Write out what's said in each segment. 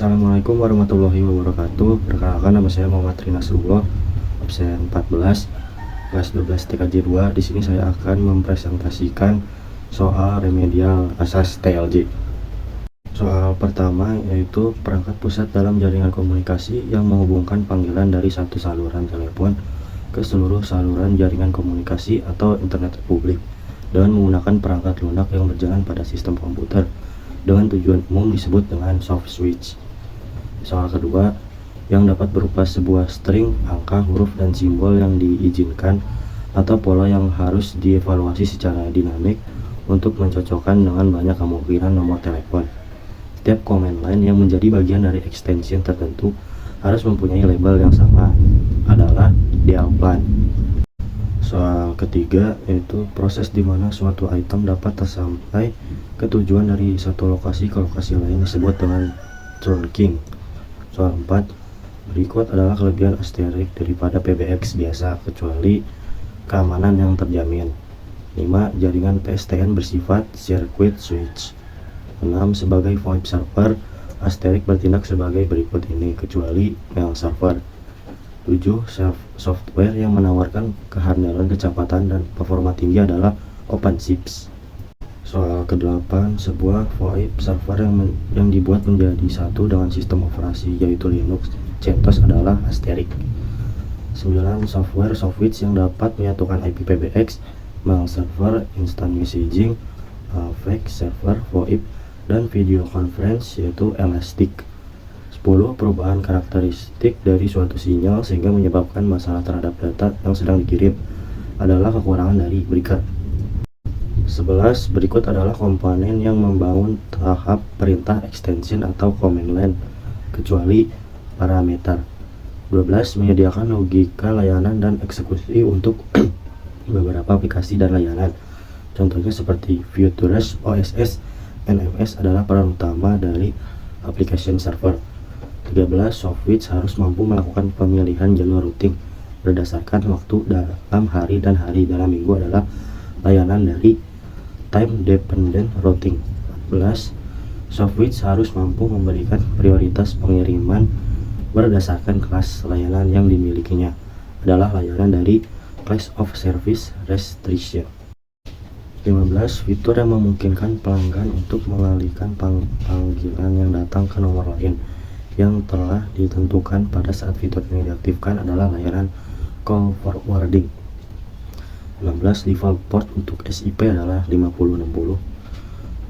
Assalamualaikum warahmatullahi wabarakatuh. Perkenalkan, nama saya Muhammad Rina Nasrullah, absen 14, kelas 12 TKJ 2. Di sini saya akan mempresentasikan soal remedial asas TLJ. Soal pertama yaitu perangkat pusat dalam jaringan komunikasi yang menghubungkan panggilan dari satu saluran telepon ke seluruh saluran jaringan komunikasi atau internet publik dengan menggunakan perangkat lunak yang berjalan pada sistem komputer dengan tujuan umum disebut dengan soft switch. Soal kedua, yang dapat berupa sebuah string, angka, huruf, dan simbol yang diizinkan atau pola yang harus dievaluasi secara dinamik untuk mencocokkan dengan banyak kemungkinan nomor telepon. Setiap command line yang menjadi bagian dari extension tertentu harus mempunyai label yang sama, adalah dialplan. Soal ketiga yaitu proses di mana suatu item dapat tersampai ke tujuan dari satu lokasi ke lokasi lain disebut dengan trunking. Soal 4, berikut adalah kelebihan asterik daripada PBX biasa kecuali keamanan yang terjamin. 5. Jaringan PSTN bersifat circuit switch. 6. Sebagai VoIP server, asterik bertindak sebagai berikut ini kecuali mail server. 7. Software yang menawarkan kehandalan kecepatan dan performa tinggi adalah OpenShips. Soal ke-8, sebuah VoIP server yang dibuat menjadi satu dengan sistem operasi yaitu Linux, CentOS adalah asterik. 9. Software switch yang dapat menyatukan IP PBX, mail server, instant messaging, fax server, VoIP, dan video conference yaitu Elastic. 10. Perubahan karakteristik dari suatu sinyal sehingga menyebabkan masalah terhadap data yang sedang dikirim adalah kekurangan dari breaker. 11. Berikut adalah komponen yang membangun tahap perintah extension atau command line kecuali parameter. 12. Menyediakan logika layanan dan eksekusi untuk beberapa aplikasi dan layanan. Contohnya seperti Vue2REST, OSS, NMS adalah peran utama dari application server. 13. Switch harus mampu melakukan pemilihan jalur routing berdasarkan waktu dalam hari dan hari dalam minggu adalah layanan dari time dependent routing. 14. Switch harus mampu memberikan prioritas pengiriman berdasarkan kelas layanan yang dimilikinya adalah layanan dari class of service restriction. 15. Fitur yang memungkinkan pelanggan untuk mengalihkan panggilan yang datang ke nomor lain yang telah ditentukan pada saat fitur ini diaktifkan adalah layanan call forwarding. 16. Default port untuk SIP adalah 5060.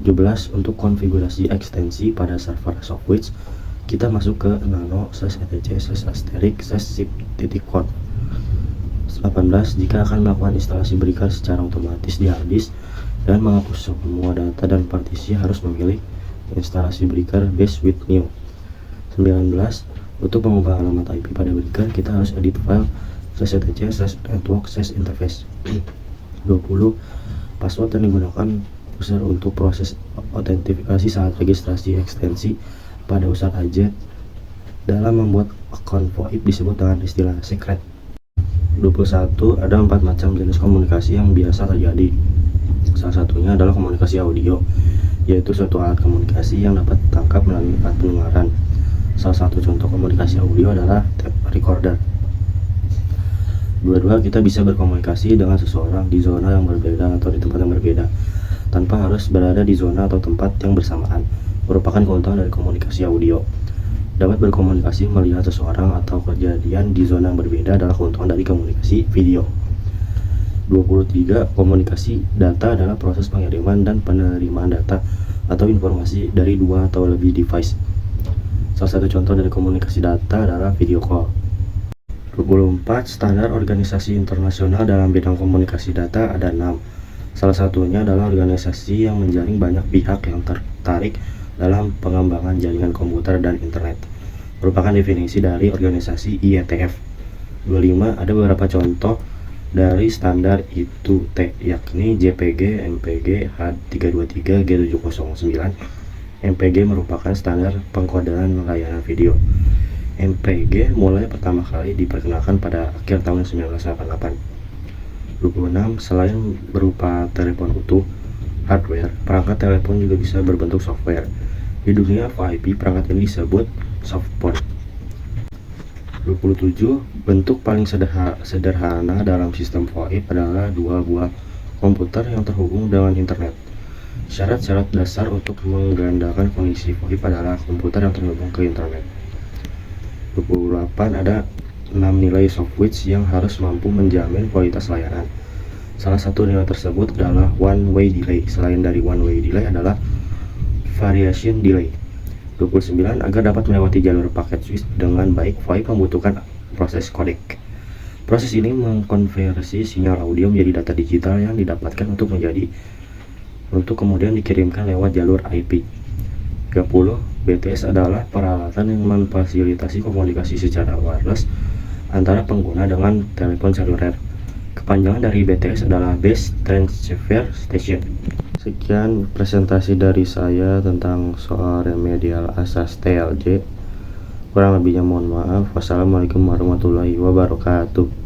17. Untuk konfigurasi ekstensi pada server switch kita masuk ke nano/etc/asterisk/zip.conf. 18. Jika akan melakukan instalasi breaker secara otomatis di hard disk dan menghapus semua data dan partisi harus memilih instalasi breaker base with new. 19. Untuk mengubah alamat IP pada breaker kita harus edit file /etc/network/interface. 20. Password yang digunakan user untuk proses autentifikasi saat registrasi ekstensi pada user agent dalam membuat akun VoIP disebut dengan istilah secret. 21. Ada 4 macam jenis komunikasi yang biasa terjadi. Salah satunya adalah komunikasi audio, yaitu suatu alat komunikasi yang dapat ditangkap melalui alat pendengaran. Salah satu contoh komunikasi audio adalah tape recorder. 22. Kita bisa berkomunikasi dengan seseorang di zona yang berbeda atau di tempat yang berbeda tanpa harus berada di zona atau tempat yang bersamaan, merupakan keuntungan dari komunikasi audio. Dapat berkomunikasi melihat seseorang atau kejadian di zona yang berbeda adalah keuntungan dari komunikasi video. 23. Komunikasi data adalah proses pengiriman dan penerimaan data atau informasi dari dua atau lebih device. Salah satu contoh dari komunikasi data adalah video call. 24. Standar organisasi internasional dalam bidang komunikasi data ada 6. Salah satunya adalah organisasi yang menjaring banyak pihak yang tertarik dalam pengembangan jaringan komputer dan internet. Merupakan definisi dari organisasi IETF. 25. Ada beberapa contoh dari standar I2T yakni JPG, MPG, H323, G709. MPG merupakan standar pengkodean layanan video. MPG mulai pertama kali diperkenalkan pada akhir tahun 1988. 26. Selain berupa telepon utuh, hardware, perangkat telepon juga bisa berbentuk software. Di dunia VoIP, perangkat ini disebut softphone. 27. Bentuk paling sederhana dalam sistem VoIP adalah dua buah komputer yang terhubung dengan internet. Syarat-syarat dasar untuk menggandakan kondisi VoIP adalah komputer yang terhubung ke internet. 28. Ada 6 nilai Sofwitz yang harus mampu menjamin kualitas layanan. Salah satu nilai tersebut adalah one-way delay. Selain dari one-way delay adalah variation delay. 29. Agar dapat melewati jalur paket switch dengan baik, VoIP membutuhkan proses codec. Proses ini mengkonversi sinyal audio menjadi data digital yang didapatkan untuk kemudian dikirimkan lewat jalur IP. 30. BTS adalah peralatan yang memfasilitasi komunikasi secara wireless antara pengguna dengan telepon seluler. Kepanjangan dari BTS adalah Base Transceiver Station. Sekian presentasi dari saya tentang soal remedial asas TLJ. Kurang lebihnya mohon maaf. Wassalamualaikum warahmatullahi wabarakatuh.